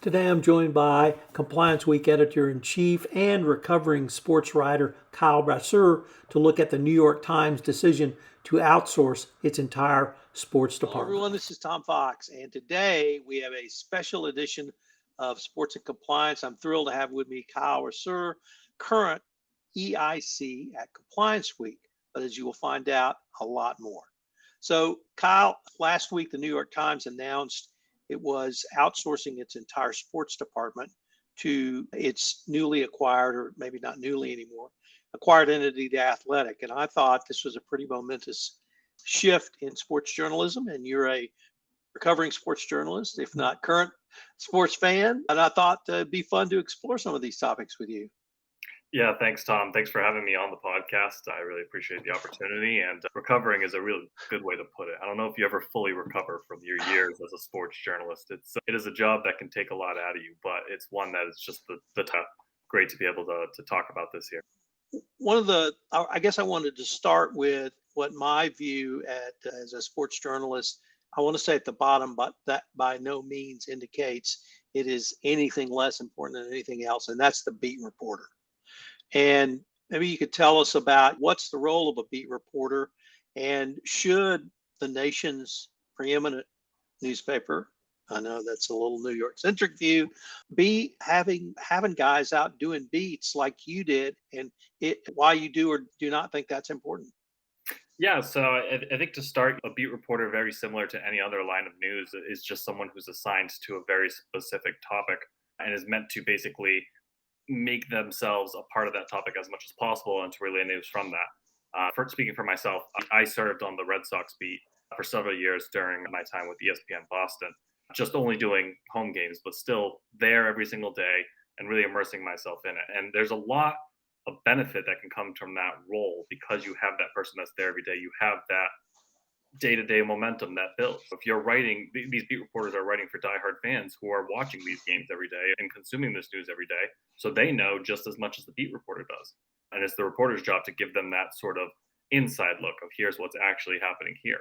Today I'm joined by Compliance Week Editor-in-Chief and recovering sports writer Kyle Brasseur to look at the New York Times decision to outsource its entire sports Hello, department. everyone. This is Tom Fox, and today we have a special edition of Sports and Compliance. I'm thrilled to have with me Kyle Brasseur, current EIC at Compliance Week, but as you will find out, a lot more. So, Kyle, last week the New York Times announced it was outsourcing its entire sports department to its newly acquired, or maybe not newly anymore, acquired entity, The Athletic. And I thought this was a pretty momentous shift in sports journalism, and you're a recovering sports journalist, if not current sports fan. And I thought it'd be fun to explore some of these topics with you. Yeah, thanks, Tom. Thanks for having me on the podcast. I really appreciate the opportunity. And recovering is a really good way to put it. I don't know if you ever fully recover from your years as a sports journalist. It is a job that can take a lot out of you, but it's one that is just the tough. Great to be able to talk about this here. I guess I wanted to start with what my view as a sports journalist, I want to say at the bottom, but that by no means indicates it is anything less important than anything else, and that's the beat reporter. And maybe you could tell us about what's the role of a beat reporter, and should the nation's preeminent newspaper, I know that's a little New York centric view, be having guys out doing beats like you did, and why you do or do not think that's important. Yeah, so I think to start, a beat reporter, very similar to any other line of news, is just someone who's assigned to a very specific topic and is meant to basically make themselves a part of that topic as much as possible and to relay news from that. For speaking for myself, I served on the Red Sox beat for several years during my time with ESPN Boston, just only doing home games, but still there every single day and really immersing myself in it. And there's a lot of benefit that can come from that role because you have that person that's there every day. You have that day-to-day momentum that builds. If you're writing, these beat reporters are writing for diehard fans who are watching these games every day and consuming this news every day, so they know just as much as the beat reporter does. And it's the reporter's job to give them that sort of inside look of here's what's actually happening here.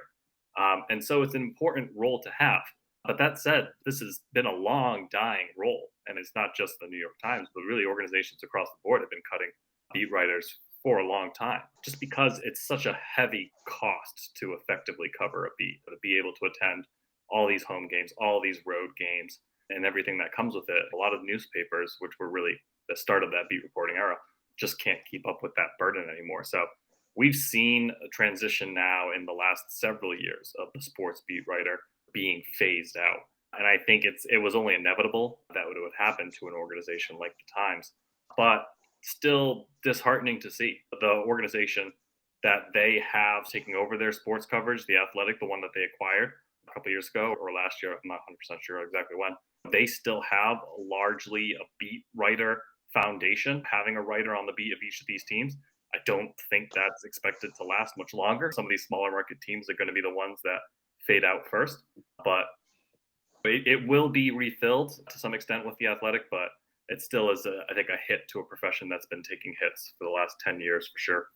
And so it's an important role to have. But that said, this has been a long dying role, and it's not just the New York Times, but really organizations across the board have been cutting beat writers for a long time, just because it's such a heavy cost to effectively cover a beat, to be able to attend all these home games, all these road games, and everything that comes with it. A lot of newspapers, which were really the start of that beat reporting era, just can't keep up with that burden anymore. So we've seen a transition now in the last several years of the sports beat writer being phased out. And I think it was only inevitable that it would happen to an organization like the Times. But still disheartening to see the organization that they have taking over their sports coverage, The Athletic, the one that they acquired a couple of years ago or last year, I'm not 100% sure exactly when. They still have largely a beat writer foundation, having a writer on the beat of each of these teams. I don't think that's expected to last much longer. Some of these smaller market teams are going to be the ones that fade out first, but it will be refilled to some extent with The Athletic, but it still is, I think, a hit to a profession that's been taking hits for the last 10 years for sure.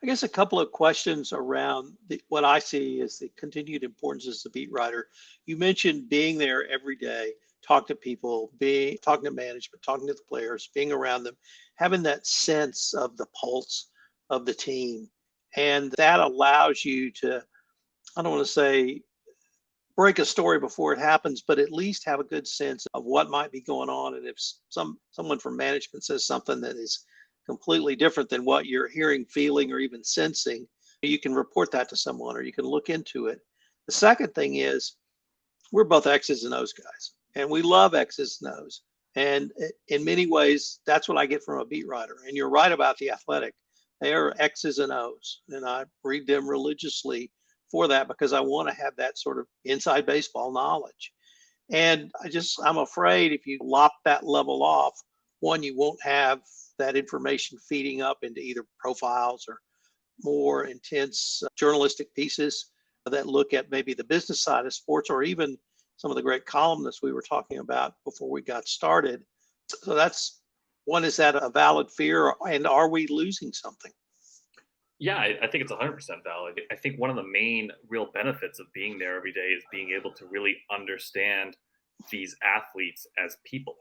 I guess a couple of questions around what I see as the continued importance as the beat writer. You mentioned being there every day, talk to people, talking to management, talking to the players, being around them, having that sense of the pulse of the team. And that allows you to, I don't want to say break a story before it happens, but at least have a good sense of what might be going on. And if someone from management says something that is completely different than what you're hearing, feeling, or even sensing, you can report that to someone or you can look into it. The second thing is we're both X's and O's guys, and we love X's and O's. And in many ways, that's what I get from a beat writer. And you're right about The Athletic. They are X's and O's, and I read them religiously for that because I want to have that sort of inside baseball knowledge. And I'm afraid if you lop that level off, one, you won't have that information feeding up into either profiles or more intense journalistic pieces that look at maybe the business side of sports, or even some of the great columnists we were talking about before we got started. So that's one, is that a valid fear, and are we losing something? Yeah, I think it's 100% valid. I think one of the main real benefits of being there every day is being able to really understand these athletes as people.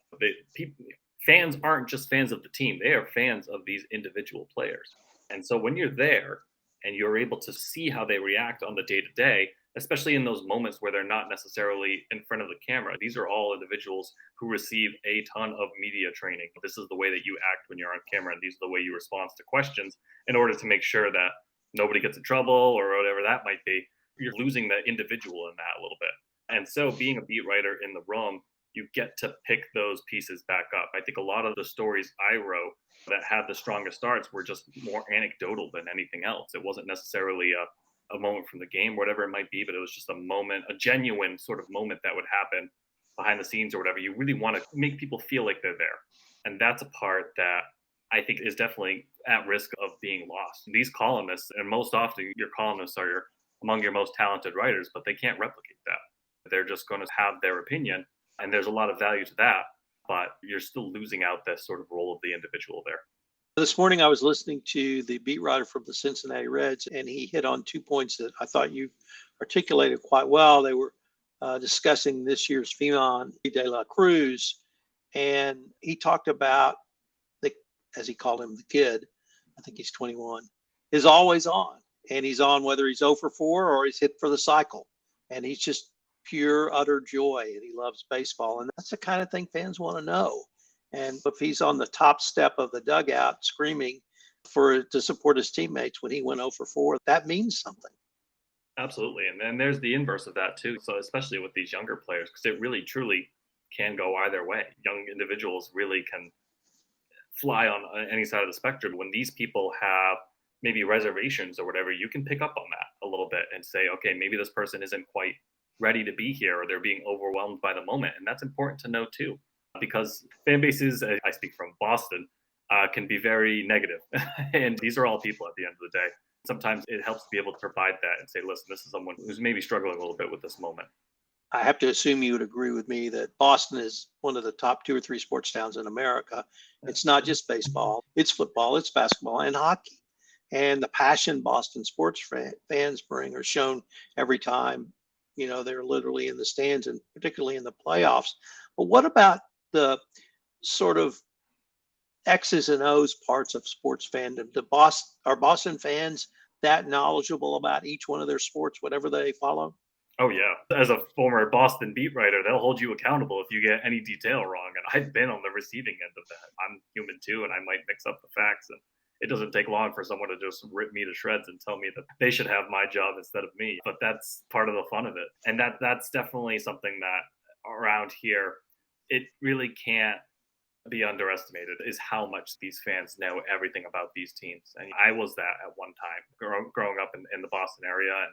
Fans aren't just fans of the team, they are fans of these individual players. And so when you're there and you're able to see how they react on the day to day, especially in those moments where they're not necessarily in front of the camera, these are all individuals who receive a ton of media training. This is the way that you act when you're on camera, and these are the way you respond to questions in order to make sure that nobody gets in trouble or whatever that might be. You're losing the individual in that a little bit. And so being a beat writer in the room, you get to pick those pieces back up. I think a lot of the stories I wrote that had the strongest starts were just more anecdotal than anything else. It wasn't necessarily a moment from the game, whatever it might be, but it was just a moment, a genuine sort of moment that would happen behind the scenes or whatever. You really want to make people feel like they're there. And that's a part that I think is definitely at risk of being lost. These columnists, and most often your columnists are among your most talented writers, but they can't replicate that. They're just going to have their opinion, and there's a lot of value to that, but you're still losing out this sort of role of the individual there. This morning, I was listening to the beat writer from the Cincinnati Reds, and he hit on 2 points that I thought you articulated quite well. They were discussing this year's Phenom de la Cruz, and he talked about, as he called him, the kid, I think he's 21, is always on. And he's on whether he's 0 for 4 or he's hit for the cycle. And he's just pure, utter joy, and he loves baseball. And that's the kind of thing fans want to know. And if he's on the top step of the dugout screaming to support his teammates when he went 0 for 4, that means something. Absolutely. And then there's the inverse of that too. So especially with these younger players, because it really truly can go either way. Young individuals really can fly on any side of the spectrum. When these people have maybe reservations or whatever, you can pick up on that a little bit and say, okay, maybe this person isn't quite ready to be here, or they're being overwhelmed by the moment. And that's important to know too, because fan bases, I speak from Boston, can be very negative. And these are all people at the end of the day. Sometimes it helps to be able to provide that and say, listen, this is someone who's maybe struggling a little bit with this moment. I have to assume you would agree with me that Boston is one of the top 2 or 3 sports towns in America. It's not just baseball, it's football, it's basketball, and hockey. And the passion Boston sports fans bring are shown every time, they're literally in the stands, and particularly in the playoffs. But what about the sort of X's and O's parts of sports fandom? Are Boston fans that knowledgeable about each one of their sports, whatever they follow? Oh, yeah. As a former Boston beat writer, they'll hold you accountable if you get any detail wrong. And I've been on the receiving end of that. I'm human too, and I might mix up the facts. And it doesn't take long for someone to just rip me to shreds and tell me that they should have my job instead of me. But that's part of the fun of it. And that's definitely something that around here, it really can't be underestimated, is how much these fans know everything about these teams. And I was that at one time growing up in the Boston area. And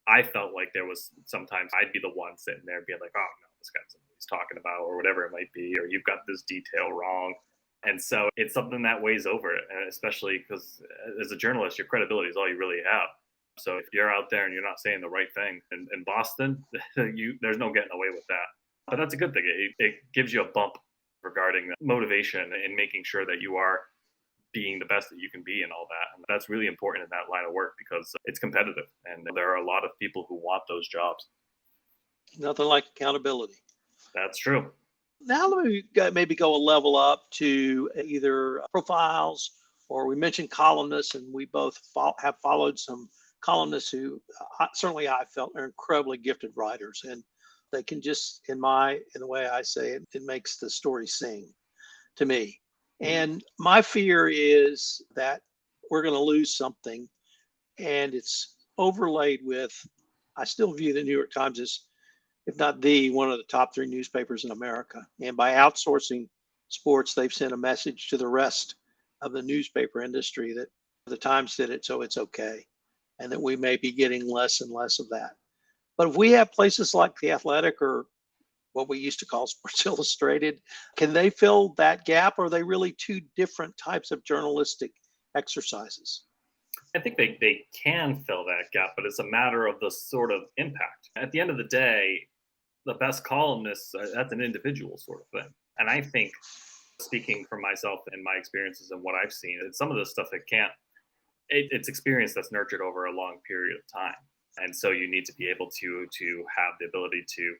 I felt like there was sometimes I'd be the one sitting there being like, oh, no, this guy's what he's talking about, or whatever it might be, or you've got this detail wrong. And so it's something that weighs over it, and especially because as a journalist, your credibility is all you really have. So if you're out there and you're not saying the right thing in Boston, there's no getting away with that. But that's a good thing. It gives you a bump regarding motivation and making sure that you are being the best that you can be and all that. And that's really important in that line of work because it's competitive and there are a lot of people who want those jobs. Nothing like accountability. That's true. Now let me maybe go a level up to either profiles, or we mentioned columnists, and we both have followed some columnists who certainly I felt are incredibly gifted writers, and they can just, in the way I say it, it makes the story sing to me. And my fear is that we're going to lose something, and it's overlaid with, I still view the New York Times as, if not one of the top 3 newspapers in America. And by outsourcing sports, they've sent a message to the rest of the newspaper industry that the Times did it, so it's okay. And that we may be getting less and less of that. But if we have places like The Athletic or what we used to call Sports Illustrated, can they fill that gap, or are they really 2 different types of journalistic exercises? I think they can fill that gap, but it's a matter of the sort of impact. At the end of the day, the best columnists, that's an individual sort of thing. And I think, speaking for myself and my experiences and what I've seen, it's some of the stuff that it's experience that's nurtured over a long period of time. And so you need to be able to have the ability to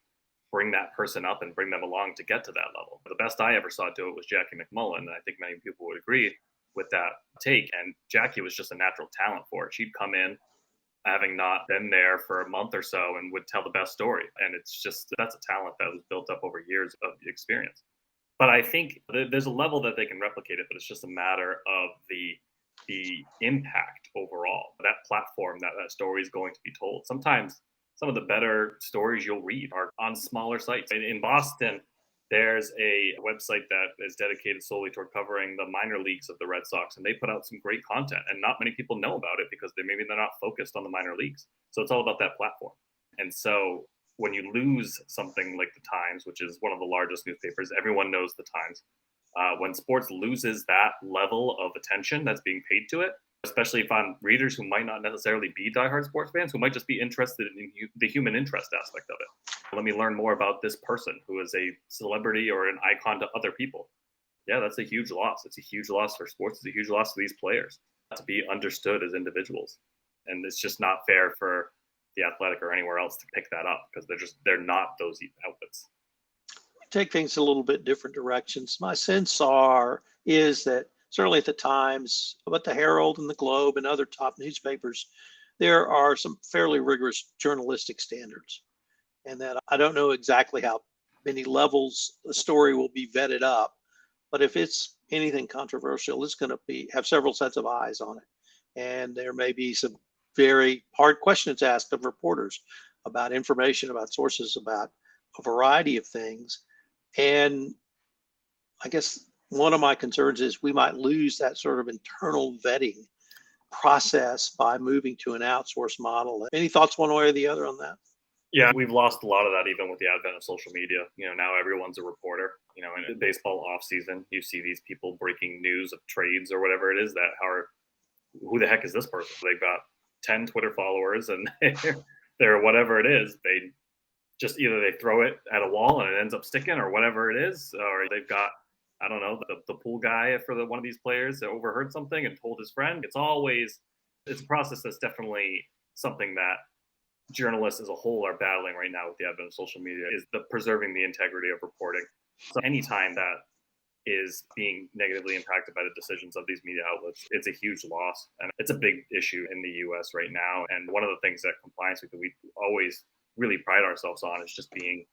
bring that person up and bring them along to get to that level. The best I ever saw do it was Jackie McMullen, and I think many people would agree with that take. And Jackie was just a natural talent for it. She'd come in having not been there for a month or so and would tell the best story. And it's just, that's a talent that was built up over years of experience. But I think there's a level that they can replicate it, but it's just a matter of the impact overall, that platform that story is going to be told. Sometimes some of the better stories you'll read are on smaller sites. In Boston, there's a website that is dedicated solely toward covering the minor leagues of the Red Sox, and they put out some great content, and not many people know about it because they're not focused on the minor leagues. So it's all about that platform. And so when you lose something like the Times, which is one of the largest newspapers, everyone knows the Times. When sports loses that level of attention that's being paid to it, especially if I'm readers who might not necessarily be diehard sports fans, who might just be interested in the human interest aspect of it. Let me learn more about this person who is a celebrity or an icon to other people. Yeah, that's a huge loss. It's a huge loss for sports. It's a huge loss for these players to be understood as individuals. And it's just not fair for the Athletic or anywhere else to pick that up because they're not those outlets. Take things a little bit different directions. My sense is that certainly at the Times, but the Herald and the Globe and other top newspapers, there are some fairly rigorous journalistic standards. And that I don't know exactly how many levels the story will be vetted up, but if it's anything controversial, it's going to have several sets of eyes on it. And there may be some very hard questions asked of reporters about information, about sources, about a variety of things. And I guess one of my concerns is we might lose that sort of internal vetting process by moving to an outsourced model. Any thoughts one way or the other on that? Yeah, we've lost a lot of that even with the advent of social media. Now everyone's a reporter. In baseball off season, you see these people breaking news of trades or whatever it is that are, who the heck is this person? They've got 10 Twitter followers and they're whatever it is. They just either they throw it at a wall and it ends up sticking or whatever it is, or they've got, I don't know, the pool guy for one of these players that overheard something and told his friend. It's a process that's definitely something that journalists as a whole are battling right now with the advent of social media, is the preserving the integrity of reporting. So anytime that is being negatively impacted by the decisions of these media outlets, it's a huge loss. And it's a big issue in the US right now. And one of the things that Compliance Week that we always really pride ourselves on is just being,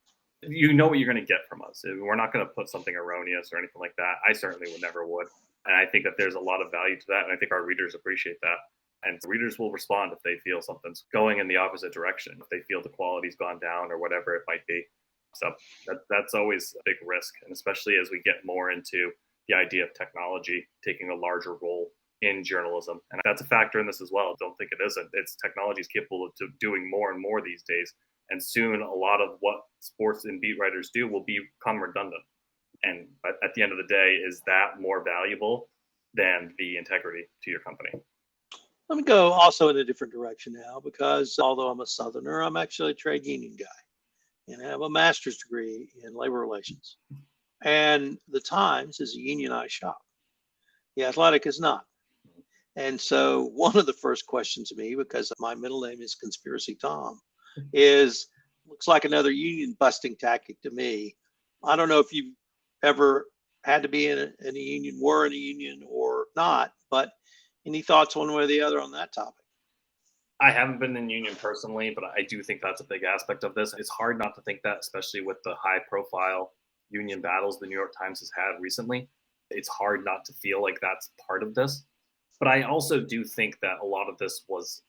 what you're going to get from us. We're not going to put something erroneous or anything like that. I certainly never would. And I think that there's a lot of value to that. And I think our readers appreciate that. And readers will respond if they feel something's going in the opposite direction, if they feel the quality's gone down or whatever it might be. So that's always a big risk. And especially as we get more into the idea of technology taking a larger role in journalism. And that's a factor in this as well. Don't think it isn't. It's technology is capable of doing more and more these days. And soon a lot of what sports and beat writers do will become redundant. And at the end of the day, is that more valuable than the integrity to your company? Let me go also in a different direction now, because although I'm a Southerner, I'm actually a trade union guy and I have a master's degree in labor relations. And the Times is a unionized shop. The Athletic is not. And so one of the first questions to me, because my middle name is Conspiracy Tom, is looks like another union busting tactic to me. I don't know if you've ever had to be in a union, were in a union or not, but any thoughts one way or the other on that topic? I haven't been in union personally, but I do think that's a big aspect of this. It's hard not to think that, especially with the high profile union battles the New York Times has had recently. It's hard not to feel like that's part of this. But I also do think that a lot of this was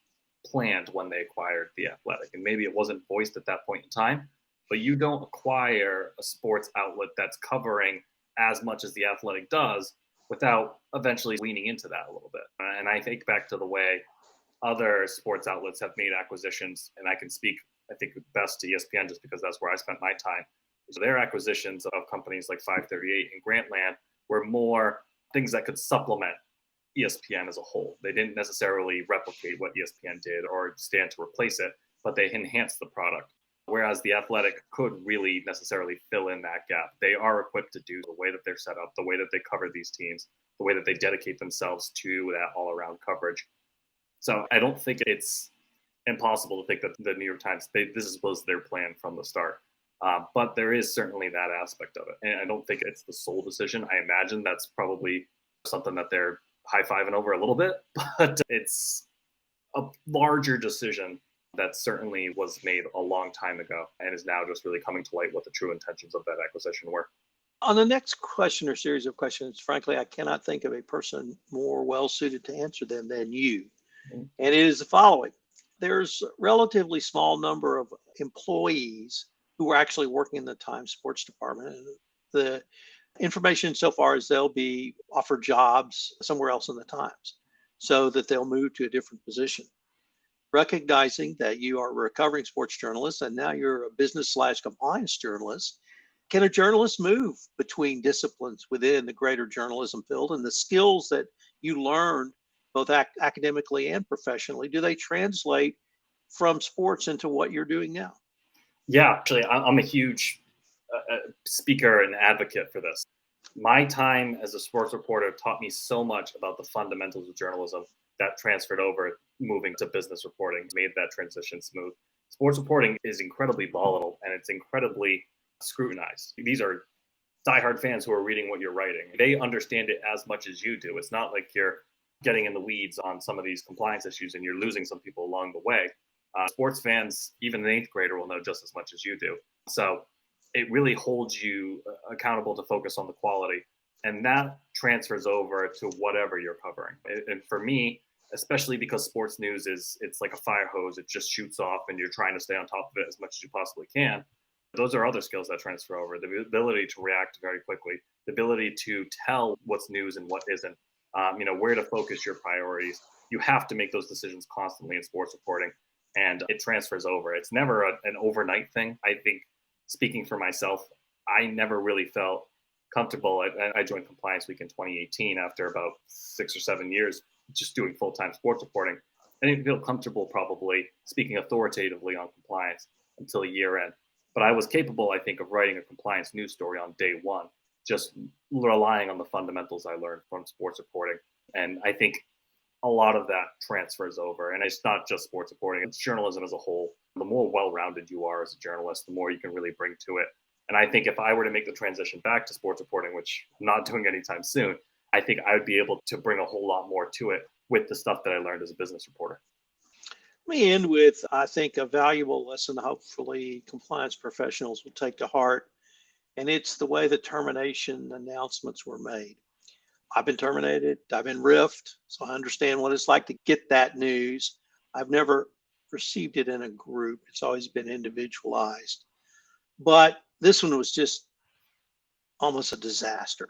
planned when they acquired The Athletic. And maybe it wasn't voiced at that point in time, but you don't acquire a sports outlet that's covering as much as The Athletic does without eventually leaning into that a little bit. And I think back to the way other sports outlets have made acquisitions, and I can speak, I think, best to ESPN just because that's where I spent my time. So their acquisitions of companies like 538 and Grantland were more things that could supplement ESPN as a whole. They didn't necessarily replicate what ESPN did or stand to replace it, but they enhanced the product. Whereas The Athletic could really necessarily fill in that gap. They are equipped to do the way that they're set up, the way that they cover these teams, the way that they dedicate themselves to that all-around coverage. So I don't think it's impossible to think that the New York Times, this was their plan from the start. But there is certainly that aspect of it. And I don't think it's the sole decision. I imagine that's probably something that they're high-fiving over a little bit, but it's a larger decision that certainly was made a long time ago and is now just really coming to light what the true intentions of that acquisition were. On the next question or series of questions, frankly, I cannot think of a person more well suited to answer them than you. Mhm. And it is the following. There's a relatively small number of employees who are actually working in the Times Sports Department. And the information so far is they'll be offered jobs somewhere else in the Times so that they'll move to a different position. Recognizing that you are a recovering sports journalist and now you're a business/compliance journalist, can a journalist move between disciplines within the greater journalism field, and the skills that you learned both academically and professionally, do they translate from sports into what you're doing now? Yeah, actually, I'm a huge speaker and advocate for this. My time as a sports reporter taught me so much about the fundamentals of journalism that transferred over moving to business reporting, made that transition smooth. Sports reporting is incredibly volatile and it's incredibly scrutinized. These are diehard fans who are reading what you're writing. They understand it as much as you do. It's not like you're getting in the weeds on some of these compliance issues and you're losing some people along the way. Sports fans, even an eighth grader, will know just as much as you do. So it really holds you accountable to focus on the quality. And that transfers over to whatever you're covering. And for me, especially because sports news it's like a fire hose, it just shoots off and you're trying to stay on top of it as much as you possibly can. Those are other skills that transfer over. The ability to react very quickly, the ability to tell what's news and what isn't, where to focus your priorities. You have to make those decisions constantly in sports reporting, and it transfers over. It's never an overnight thing. I think, speaking for myself, I never really felt comfortable. I joined Compliance Week in 2018 after about 6 or 7 years just doing full-time sports reporting. I didn't feel comfortable probably speaking authoritatively on compliance until year end. But I was capable, I think, of writing a compliance news story on day one, just relying on the fundamentals I learned from sports reporting. And I think a lot of that transfers over. And it's not just sports reporting, it's journalism as a whole. The more well-rounded you are as a journalist, the more you can really bring to it. And I think if I were to make the transition back to sports reporting, which I'm not doing anytime soon, I think I would be able to bring a whole lot more to it with the stuff that I learned as a business reporter. Let me end with, I think, a valuable lesson hopefully compliance professionals will take to heart, and it's the way the termination announcements were made. I've been terminated, I've been riffed, so I understand what it's like to get that news. I've never received it in a group, it's always been individualized. But this one was just almost a disaster.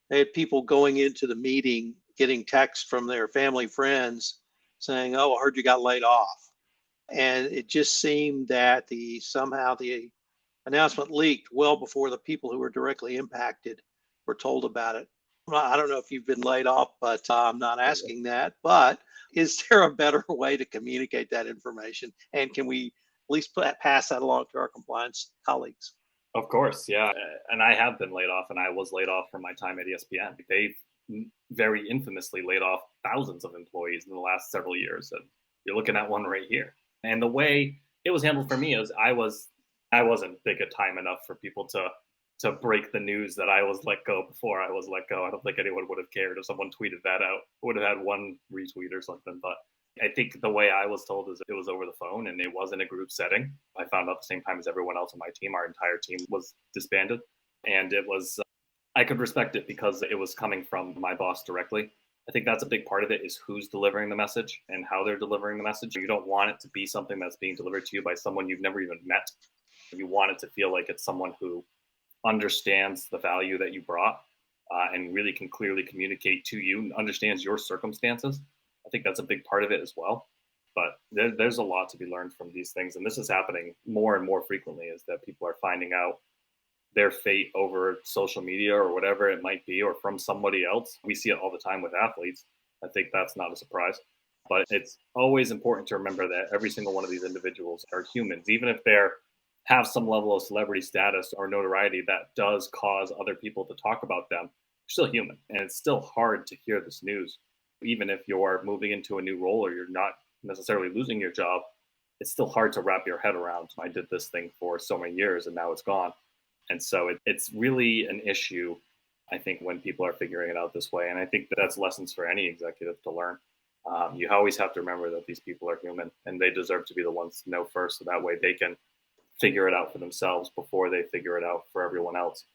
They had people going into the meeting getting texts from their family friends saying, "Oh, I heard you got laid off." And it just seemed that somehow the announcement leaked well before the people who were directly impacted were told about it. Well, I don't know if you've been laid off, but I'm not asking that. But is there a better way to communicate that information? And can we at least pass that along to our compliance colleagues? Of course, yeah. And I have been laid off, and I was laid off from my time at ESPN. They've very infamously laid off thousands of employees in the last several years. And you're looking at one right here. And the way it was handled for me is I wasn't big at time enough for people to break the news that I was let go before I was let go. I don't think anyone would have cared if someone tweeted that out. Would have had one retweet or something. But I think the way I was told is it was over the phone and it was in a group setting. I found out at the same time as everyone else on my team. Our entire team was disbanded. And it was, I could respect it because it was coming from my boss directly. I think that's a big part of it is who's delivering the message and how they're delivering the message. You don't want it to be something that's being delivered to you by someone you've never even met. You want it to feel like it's someone who understands the value that you brought and really can clearly communicate to you and understands your circumstances. I think that's a big part of it as well. But there's a lot to be learned from these things. And this is happening more and more frequently is that people are finding out their fate over social media or whatever it might be, or from somebody else. We see it all the time with athletes. I think that's not a surprise. But it's always important to remember that every single one of these individuals are humans. Even if they're have some level of celebrity status or notoriety that does cause other people to talk about them, they're still human. And it's still hard to hear this news. Even if you're moving into a new role or you're not necessarily losing your job, it's still hard to wrap your head around. I did this thing for so many years and now it's gone. And so it's really an issue, I think, when people are figuring it out this way. And I think that's lessons for any executive to learn. You always have to remember that these people are human and they deserve to be the ones to know first. So that way they can figure it out for themselves before they figure it out for everyone else.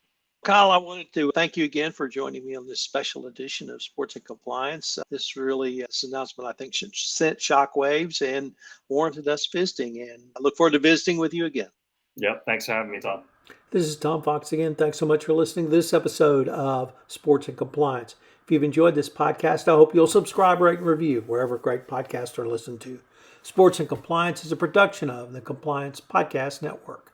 Kyle, I wanted to thank you again for joining me on this special edition of Sports and Compliance. This announcement, I think, should send shockwaves and warranted us visiting. And I look forward to visiting with you again. Yep. Thanks for having me, Tom. This is Tom Fox again. Thanks so much for listening to this episode of Sports and Compliance. If you've enjoyed this podcast, I hope you'll subscribe, rate, and review wherever great podcasts are listened to. Sports and Compliance is a production of the Compliance Podcast Network.